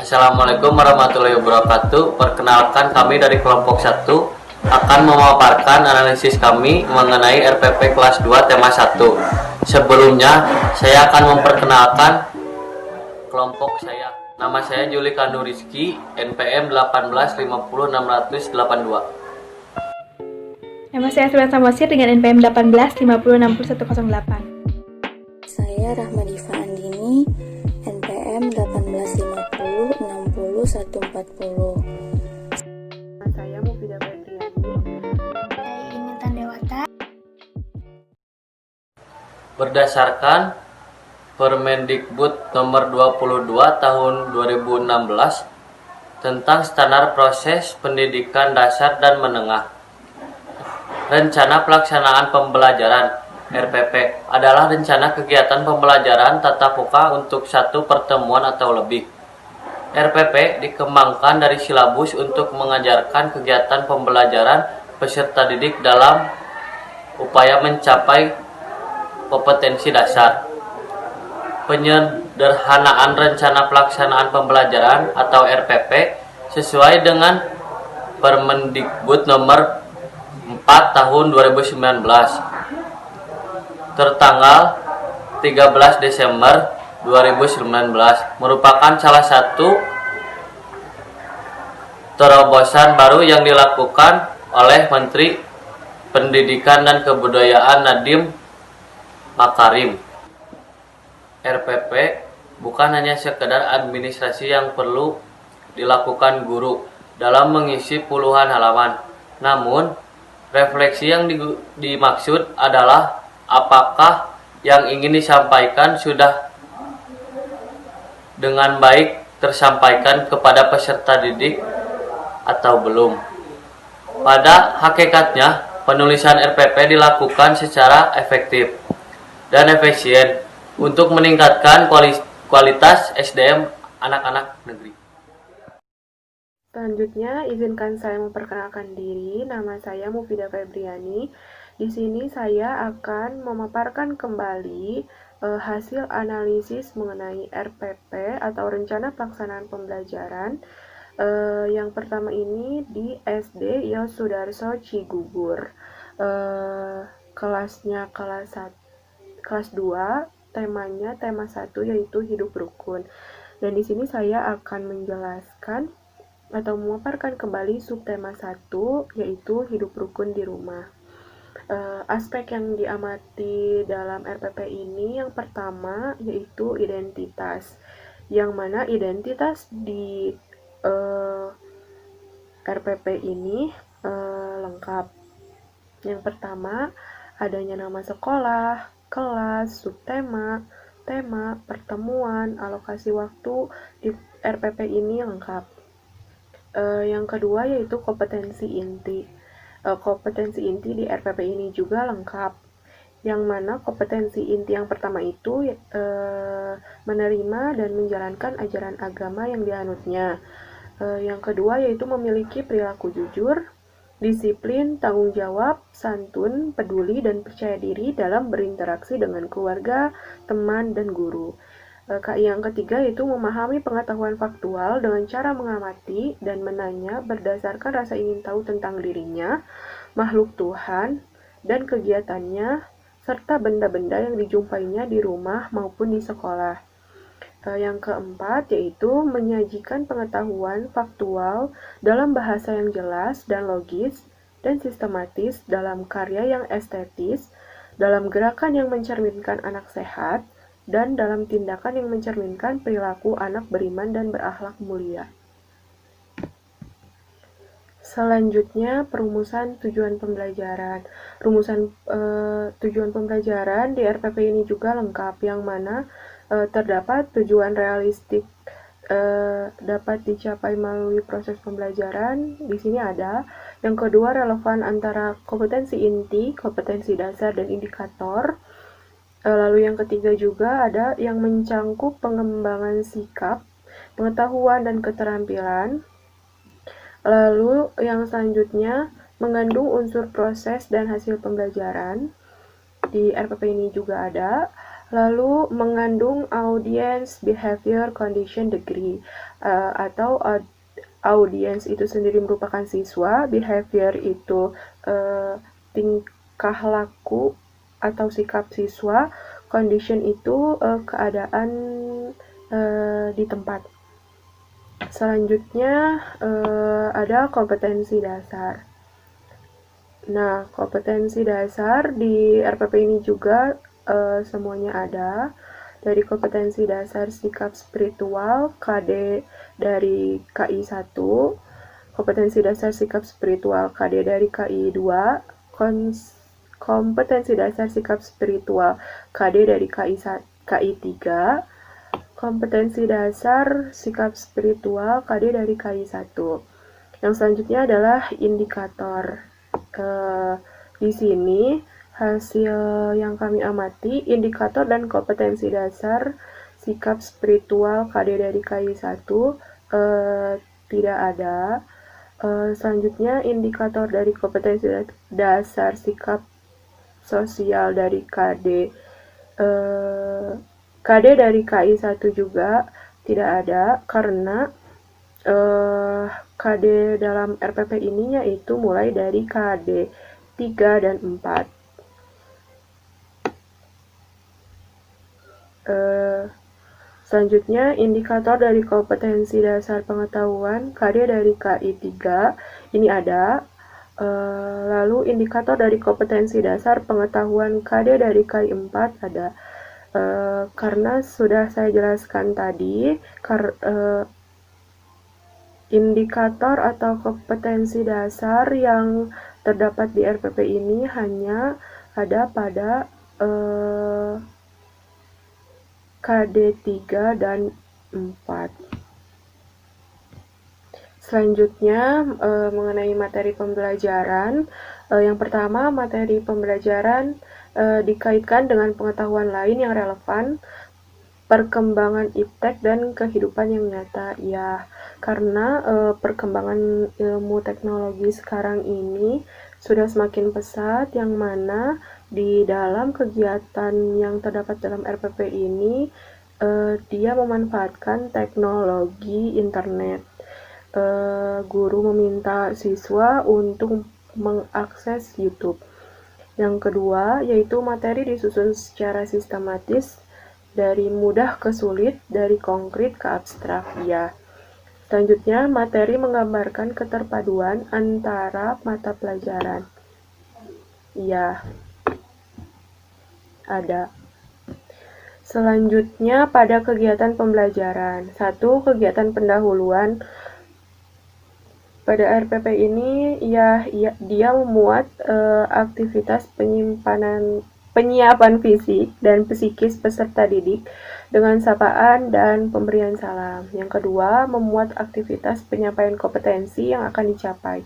Assalamualaikum warahmatullahi wabarakatuh. Perkenalkan, kami dari kelompok 1 akan memaparkan analisis kami mengenai RPP kelas 2 tema 1. Sebelumnya, saya akan memperkenalkan kelompok saya. Nama saya Julika Nuriski, NPM 1850682. Nama saya Sultan Samosir dengan NPM 1850600108. Saya Rahmadifa Andini, NPM 1850600140. Saya Mufidah Febriani. Saya Intan Dewata. Berdasarkan Permendikbud nomor 22 tahun 2016 tentang standar proses pendidikan dasar dan menengah. Rencana pelaksanaan pembelajaran RPP adalah rencana kegiatan pembelajaran tatap muka untuk satu pertemuan atau lebih. RPP dikembangkan dari silabus untuk mengajarkan kegiatan pembelajaran peserta didik dalam upaya mencapai kompetensi dasar. Penyederhanaan rencana pelaksanaan pembelajaran atau RPP sesuai dengan Permendikbud nomor 4 tahun 2019 tertanggal 13 Desember 2019 merupakan salah satu terobosan baru yang dilakukan oleh Menteri Pendidikan dan Kebudayaan Nadiem Makarim. RPP bukan hanya sekedar administrasi yang perlu dilakukan guru dalam mengisi puluhan halaman, namun refleksi yang dimaksud adalah apakah yang ingin disampaikan sudah dengan baik tersampaikan kepada peserta didik atau belum. Pada hakikatnya, penulisan RPP dilakukan secara efektif dan efisien untuk meningkatkan kualitas SDM anak-anak negeri. Selanjutnya, izinkan saya memperkenalkan diri. Nama saya Mufidah Febriani. Di sini saya akan memaparkan kembali hasil analisis mengenai RPP atau Rencana Pelaksanaan Pembelajaran. Yang pertama ini di SD Yosudarso Cigugur. Kelasnya kelas 2, temanya tema 1 yaitu hidup rukun. Dan di sini saya akan menjelaskan atau memaparkan kembali subtema 1 yaitu hidup rukun di rumah. Aspek yang diamati dalam RPP ini yang pertama yaitu identitas, yang mana identitas di RPP ini lengkap. Yang pertama adanya nama sekolah, kelas, subtema, tema, pertemuan, alokasi waktu di RPP ini lengkap. Yang kedua yaitu kompetensi inti. Kompetensi inti di RPP ini juga lengkap. Yang mana kompetensi inti yang pertama itu menerima dan menjalankan ajaran agama yang dianutnya. Yang kedua yaitu memiliki perilaku jujur, disiplin, tanggung jawab, santun, peduli, dan percaya diri dalam berinteraksi dengan keluarga, teman, dan guru. Yang ketiga yaitu memahami pengetahuan faktual dengan cara mengamati dan menanya berdasarkan rasa ingin tahu tentang dirinya, makhluk Tuhan, dan kegiatannya, serta benda-benda yang dijumpainya di rumah maupun di sekolah. Yang keempat yaitu menyajikan pengetahuan faktual dalam bahasa yang jelas dan logis dan sistematis, dalam karya yang estetis, dalam gerakan yang mencerminkan anak sehat, dan dalam tindakan yang mencerminkan perilaku anak beriman dan berakhlak mulia. Selanjutnya, perumusan tujuan pembelajaran. Rumusan tujuan pembelajaran di RPP ini juga lengkap, yang mana terdapat tujuan realistik dapat dicapai melalui proses pembelajaran. Di sini ada. Yang kedua, relevan antara kompetensi inti, kompetensi dasar, dan indikator. Lalu yang ketiga juga ada yang mencangkup pengembangan sikap, pengetahuan, dan keterampilan. Lalu yang selanjutnya mengandung unsur proses dan hasil pembelajaran. Di RPP ini juga ada. Lalu mengandung audience behavior condition degree, atau audience itu sendiri merupakan siswa, behavior itu tingkah laku atau sikap siswa, condition itu keadaan di tempat. Selanjutnya ada kompetensi dasar. Nah, kompetensi dasar di RPP ini juga semuanya ada. Dari kompetensi dasar sikap spiritual, KD dari KI 1, kompetensi dasar sikap spiritual KD dari KI 2, kompetensi dasar sikap spiritual KD dari KI 3, kompetensi dasar sikap spiritual KD dari KI 1. Yang selanjutnya adalah indikator. Di sini hasil yang kami amati, indikator dan kompetensi dasar sikap spiritual KD dari KI 1 tidak ada. Selanjutnya indikator dari kompetensi dasar sikap sosial dari KD dari KI 1 juga tidak ada, karena KD dalam RPP ini yaitu mulai dari KD 3 dan 4. Selanjutnya, indikator dari kompetensi dasar pengetahuan KD dari KI 3 ini ada. Lalu indikator dari kompetensi dasar pengetahuan KD dari KI 4 ada. Karena sudah saya jelaskan tadi, indikator atau kompetensi dasar yang terdapat di RPP ini hanya ada pada KD 3 dan 4. Selanjutnya mengenai materi pembelajaran. Yang pertama, materi pembelajaran dikaitkan dengan pengetahuan lain yang relevan, perkembangan iptek dan kehidupan yang nyata. Ya, karena perkembangan ilmu teknologi sekarang ini sudah semakin pesat, yang mana di dalam kegiatan yang terdapat dalam RPP ini dia memanfaatkan teknologi internet. Guru meminta siswa untuk mengakses YouTube. Yang kedua, yaitu materi disusun secara sistematis dari mudah ke sulit, dari konkret ke abstrak. Ya. Selanjutnya, materi menggambarkan keterpaduan antara mata pelajaran. Ya, ada. Selanjutnya, pada kegiatan pembelajaran. 1. Kegiatan pendahuluan. Pada RPP ini, dia memuat aktivitas penyiapan fisik dan psikis peserta didik dengan sapaan dan pemberian salam. Yang kedua, memuat aktivitas penyampaian kompetensi yang akan dicapai.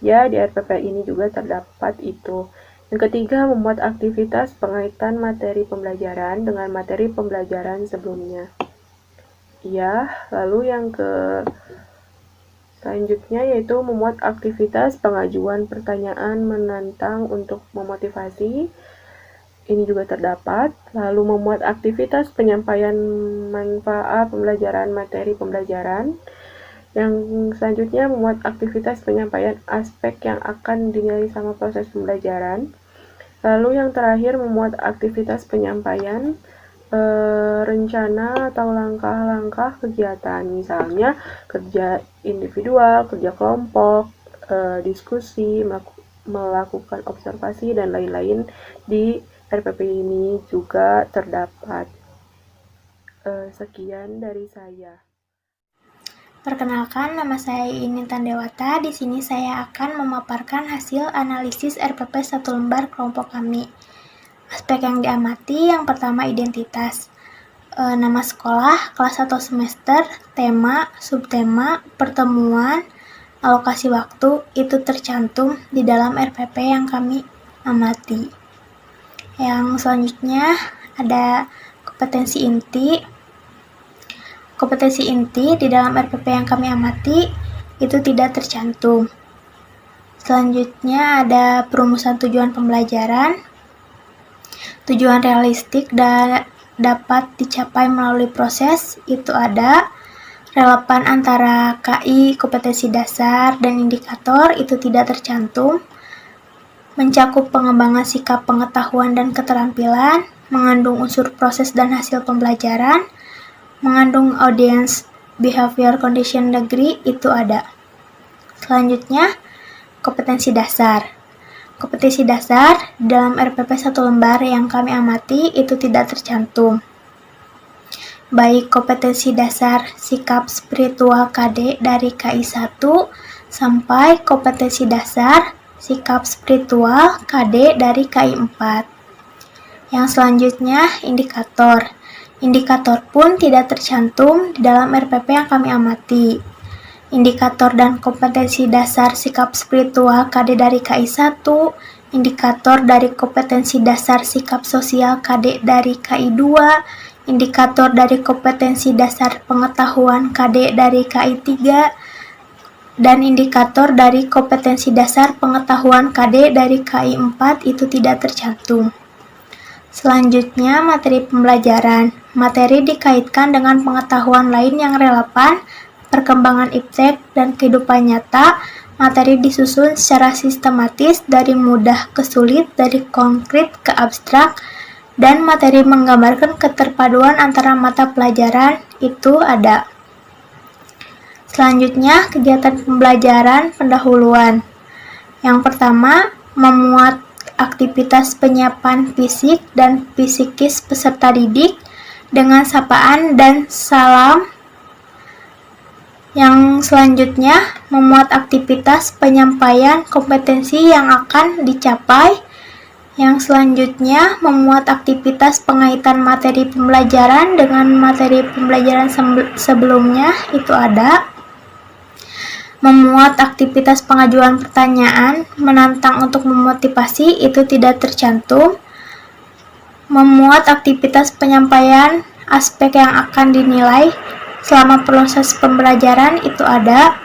Ya, di RPP ini juga terdapat itu. Yang ketiga, memuat aktivitas pengaitan materi pembelajaran dengan materi pembelajaran sebelumnya. Ya, lalu yang selanjutnya yaitu memuat aktivitas pengajuan pertanyaan menantang untuk memotivasi. Ini juga terdapat. Lalu memuat aktivitas penyampaian manfaat pembelajaran materi pembelajaran. Yang selanjutnya memuat aktivitas penyampaian aspek yang akan dinilai sama proses pembelajaran. Lalu yang terakhir memuat aktivitas penyampaian rencana atau langkah-langkah kegiatan, misalnya kerja individual, kerja kelompok, diskusi, melakukan observasi, dan lain-lain. Di RPP ini juga terdapat. Sekian dari saya. Perkenalkan, nama saya Inintan Dewata. Di sini saya akan memaparkan hasil analisis RPP 1 lembar kelompok kami. Aspek yang diamati, yang pertama identitas, nama sekolah, kelas atau semester, tema, subtema, pertemuan, alokasi waktu, itu tercantum di dalam RPP yang kami amati. Yang selanjutnya ada kompetensi inti. Kompetensi inti di dalam RPP yang kami amati itu tidak tercantum. Selanjutnya ada perumusan tujuan pembelajaran, tujuan realistik dapat dicapai melalui proses itu ada relevan antara KI, kompetensi dasar, dan indikator itu tidak tercantum, mencakup pengembangan sikap pengetahuan dan keterampilan, mengandung unsur proses dan hasil pembelajaran, mengandung audience behavior condition degree itu ada. Selanjutnya, kompetensi dasar. Kompetensi dasar dalam RPP 1 lembar yang kami amati itu tidak tercantum. Baik kompetensi dasar sikap spiritual KD dari KI 1 sampai kompetensi dasar sikap spiritual KD dari KI 4. Yang selanjutnya, indikator. Indikator pun tidak tercantum di dalam RPP yang kami amati. Indikator dan kompetensi dasar sikap spiritual KD dari KI 1, indikator dari kompetensi dasar sikap sosial KD dari KI 2, indikator dari kompetensi dasar pengetahuan KD dari KI 3, dan indikator dari kompetensi dasar pengetahuan KD dari KI 4 itu tidak tercantum. Selanjutnya, materi pembelajaran. Materi dikaitkan dengan pengetahuan lain yang relevan, perkembangan iptek, dan kehidupan nyata. Materi disusun secara sistematis dari mudah ke sulit, dari konkret ke abstrak, dan materi menggambarkan keterpaduan antara mata pelajaran itu ada. Selanjutnya, kegiatan pembelajaran pendahuluan. Yang pertama, memuat aktivitas penyiapan fisik dan psikis peserta didik dengan sapaan dan salam. Yang selanjutnya, memuat aktivitas penyampaian kompetensi yang akan dicapai. Yang selanjutnya, memuat aktivitas pengaitan materi pembelajaran dengan materi pembelajaran sebelumnya itu ada. Memuat aktivitas pengajuan pertanyaan, menantang untuk memotivasi itu tidak tercantum. Memuat aktivitas penyampaian aspek yang akan dinilai selama proses pembelajaran itu ada.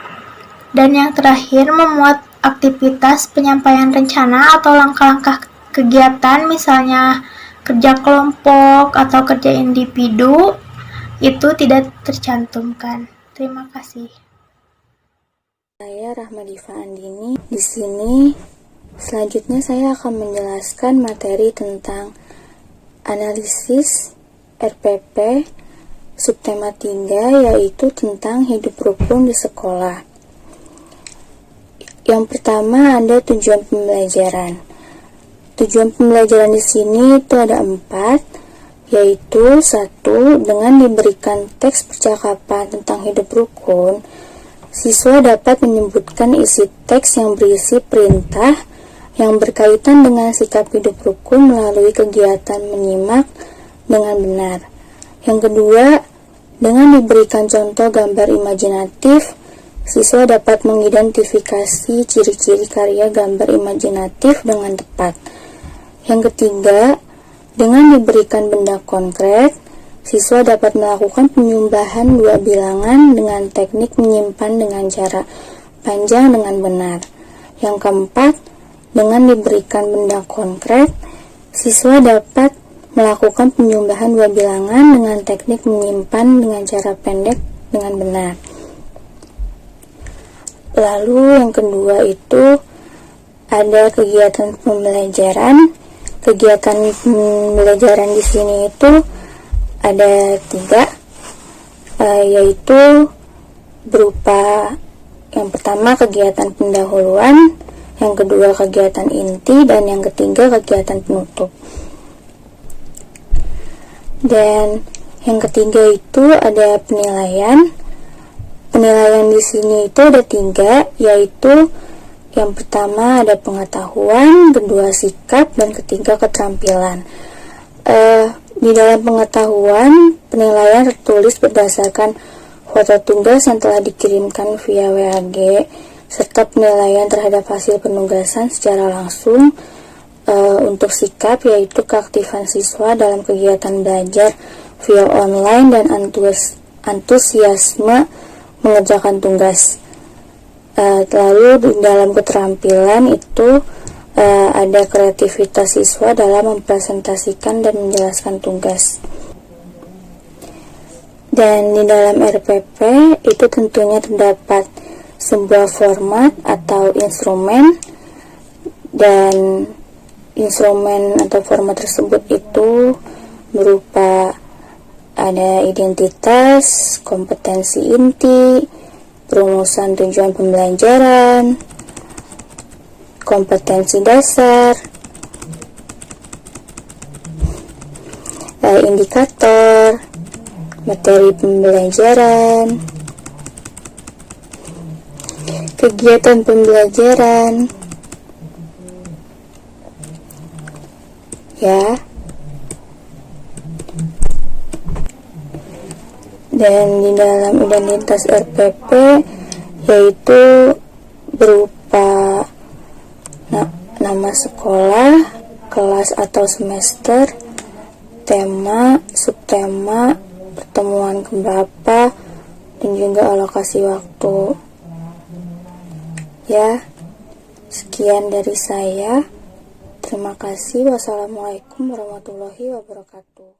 Dan yang terakhir, memuat aktivitas penyampaian rencana atau langkah-langkah kegiatan, misalnya kerja kelompok atau kerja individu, itu tidak tercantumkan. Terima kasih. Saya Rahmadifa Andini. Di sini selanjutnya saya akan menjelaskan materi tentang analisis RPP subtema 3, yaitu tentang hidup rukun di sekolah. Yang pertama ada tujuan pembelajaran. Tujuan pembelajaran di sini itu ada 4, yaitu 1. Dengan diberikan teks percakapan tentang hidup rukun, siswa dapat menyebutkan isi teks yang berisi perintah yang berkaitan dengan sikap hidup rukun melalui kegiatan menyimak dengan benar. Yang kedua, dengan diberikan contoh gambar imajinatif, siswa dapat mengidentifikasi ciri-ciri karya gambar imajinatif dengan tepat. Yang ketiga, dengan diberikan benda konkret, siswa dapat melakukan penyumbahan 2 bilangan dengan teknik menyimpan dengan cara panjang dengan benar. Yang keempat, dengan diberikan benda konkret, siswa dapat melakukan penyumbahan 2 bilangan dengan teknik menyimpan dengan cara pendek dengan benar. Lalu yang kedua itu ada kegiatan pembelajaran. Kegiatan pembelajaran di sini itu ada 3, yaitu berupa yang pertama kegiatan pendahuluan, yang kedua kegiatan inti, dan yang ketiga kegiatan penutup. Dan yang ketiga itu ada penilaian. Penilaian di sini itu ada 3, yaitu yang pertama ada pengetahuan, kedua sikap, dan ketiga keterampilan. Di dalam pengetahuan, penilaian tertulis berdasarkan foto tugas yang telah dikirimkan via WAG, serta penilaian terhadap hasil penugasan secara langsung. Untuk sikap, yaitu keaktifan siswa dalam kegiatan belajar via online dan antusiasme mengerjakan tugas. Lalu di dalam keterampilan itu ada kreativitas siswa dalam mempresentasikan dan menjelaskan tugas. Dan di dalam RPP itu tentunya terdapat sebuah format atau instrumen, dan instrumen atau format tersebut itu berupa ada identitas, kompetensi inti, perumusan tujuan pembelajaran, kompetensi dasar, indikator, materi pembelajaran, kegiatan pembelajaran, ya. Dan di dalam identitas RPP yaitu berupa nama sekolah, kelas atau semester, tema, subtema, pertemuan keberapa, dan juga alokasi waktu. Ya, sekian dari saya. Terima kasih. Wassalamualaikum warahmatullahi wabarakatuh.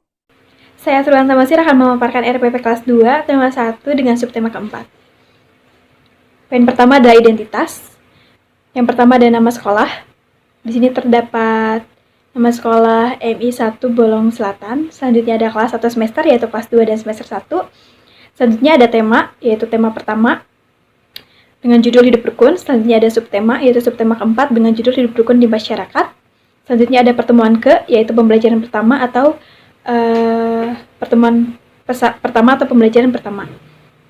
Saya Turlan Tamasir akan memaparkan RPP kelas 2, tema 1 dengan subtema keempat. Poin pertama adalah identitas. Yang pertama ada nama sekolah. Di sini terdapat nama sekolah MI 1 Bolong Selatan. Selanjutnya ada kelas atau semester, yaitu kelas 2 dan semester 1. Selanjutnya ada tema, yaitu tema pertama dengan judul hidup rukun. Selanjutnya ada subtema, yaitu subtema keempat dengan judul hidup rukun di masyarakat. Selanjutnya ada pertemuan ke, yaitu pembelajaran pertama atau pertemuan pertama atau pembelajaran pertama.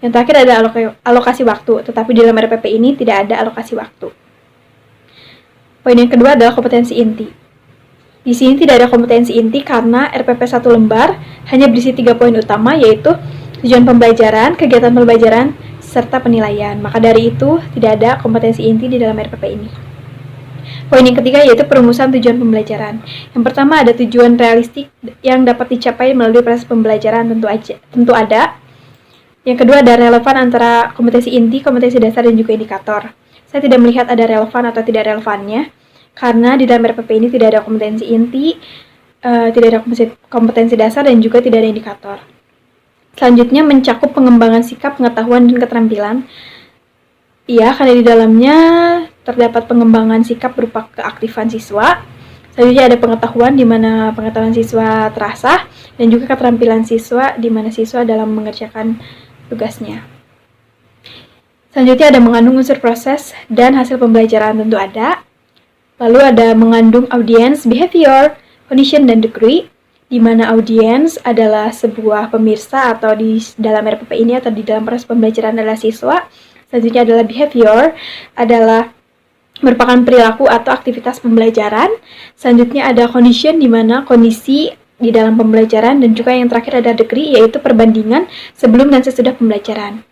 Yang terakhir ada alokasi waktu, tetapi di dalam RPP ini tidak ada alokasi waktu. Poin yang kedua adalah kompetensi inti. Di sini tidak ada kompetensi inti karena RPP 1 lembar hanya berisi 3 poin utama, yaitu tujuan pembelajaran, kegiatan pembelajaran, serta penilaian. Maka dari itu tidak ada kompetensi inti di dalam RPP ini. Poin yang ketiga yaitu perumusan tujuan pembelajaran. Yang pertama ada tujuan realistik yang dapat dicapai melalui proses pembelajaran, tentu ada. Yang kedua ada relevan antara kompetensi inti, kompetensi dasar, dan juga indikator. Saya tidak melihat ada relevan atau tidak relevannya, karena di dalam RPP ini tidak ada kompetensi inti, tidak ada kompetensi dasar, dan juga tidak ada indikator. Selanjutnya mencakup pengembangan sikap, pengetahuan, dan keterampilan. Iya, karena di dalamnya terdapat pengembangan sikap berupa keaktifan siswa. Selanjutnya ada pengetahuan di mana pengetahuan siswa terasah, dan juga keterampilan siswa di mana siswa dalam mengerjakan tugasnya. Selanjutnya ada mengandung unsur proses dan hasil pembelajaran, tentu ada. Lalu ada mengandung audience, behavior, condition, dan degree, di mana audience adalah sebuah pemirsa atau di dalam RPP ini atau di dalam proses pembelajaran adalah siswa. Selanjutnya adalah behavior, adalah merupakan perilaku atau aktivitas pembelajaran. Selanjutnya ada condition, di mana kondisi di dalam pembelajaran, dan juga yang terakhir ada degree, yaitu perbandingan sebelum dan sesudah pembelajaran.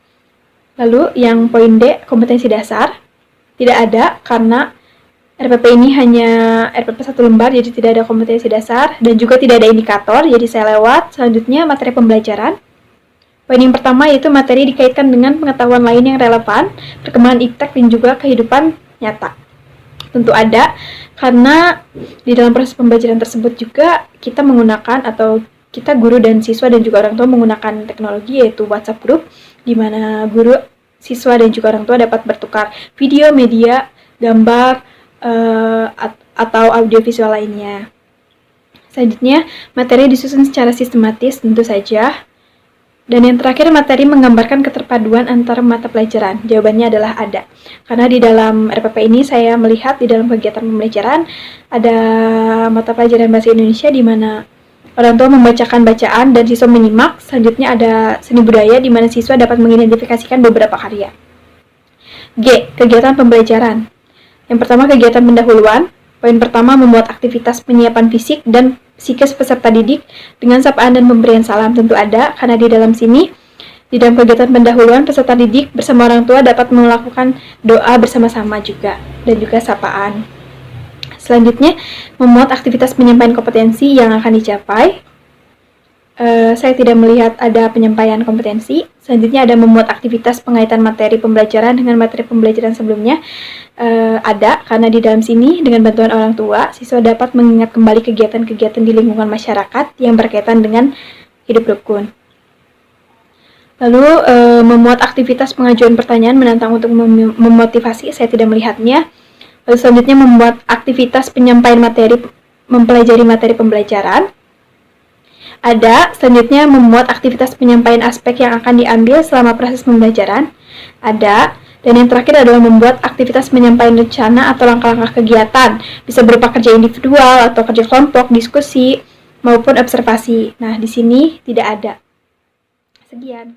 Lalu yang poin D, kompetensi dasar, tidak ada karena RPP ini hanya RPP 1 lembar, jadi tidak ada kompetensi dasar, dan juga tidak ada indikator, jadi saya lewat. Selanjutnya materi pembelajaran. Poin yang pertama yaitu materi dikaitkan dengan pengetahuan lain yang relevan, perkembangan iptek, dan juga kehidupan nyata. Tentu ada, karena di dalam proses pembelajaran tersebut juga kita menggunakan, atau kita guru dan siswa dan juga orang tua menggunakan teknologi yaitu WhatsApp group, di mana guru, siswa, dan juga orang tua dapat bertukar video, media, gambar, atau audiovisual lainnya. Selanjutnya, materi disusun secara sistematis, tentu saja. Dan yang terakhir, materi menggambarkan keterpaduan antara mata pelajaran. Jawabannya adalah ada. Karena di dalam RPP ini saya melihat di dalam kegiatan pembelajaran ada mata pelajaran bahasa Indonesia di mana orang tua membacakan bacaan dan siswa menyimak. Selanjutnya ada seni budaya di mana siswa dapat mengidentifikasikan beberapa karya. G. Kegiatan pembelajaran. Yang pertama, kegiatan pendahuluan. Poin pertama, membuat aktivitas penyiapan fisik dan psikis peserta didik dengan sapaan dan pemberian salam, tentu ada, karena di dalam sini, di dalam kegiatan pendahuluan, peserta didik bersama orang tua dapat melakukan doa bersama-sama juga, dan juga sapaan. Selanjutnya, memuat aktivitas penyampaian kompetensi yang akan dicapai. Saya tidak melihat ada penyampaian kompetensi. Selanjutnya ada memuat aktivitas pengaitan materi pembelajaran dengan materi pembelajaran sebelumnya. Ada, karena di dalam sini dengan bantuan orang tua, siswa dapat mengingat kembali kegiatan-kegiatan di lingkungan masyarakat yang berkaitan dengan hidup rukun. Lalu memuat aktivitas pengajuan pertanyaan menantang untuk memotivasi, saya tidak melihatnya. Lalu selanjutnya membuat aktivitas penyampaian materi, mempelajari materi pembelajaran. Ada, selanjutnya membuat aktivitas penyampaian aspek yang akan diambil selama proses pembelajaran. Ada, dan yang terakhir adalah membuat aktivitas penyampaian rencana atau langkah-langkah kegiatan. Bisa berupa kerja individual atau kerja kelompok, diskusi, maupun observasi. Nah, di sini tidak ada. Sekian.